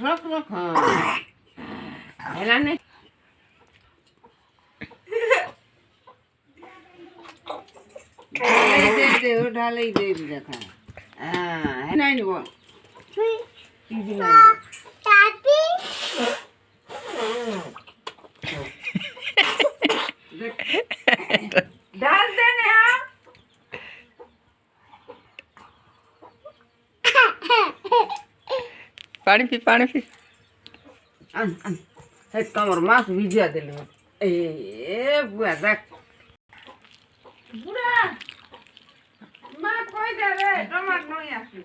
रख हाँ हेला नहीं ढाले ही दे देखा हाँ है नहीं वो इजी नहीं डाल देने आप पानी पी अन है कमर मास विजया दे ले ए बुआ देख बुआ मां कोई दे रे टमाटर नहीं आसी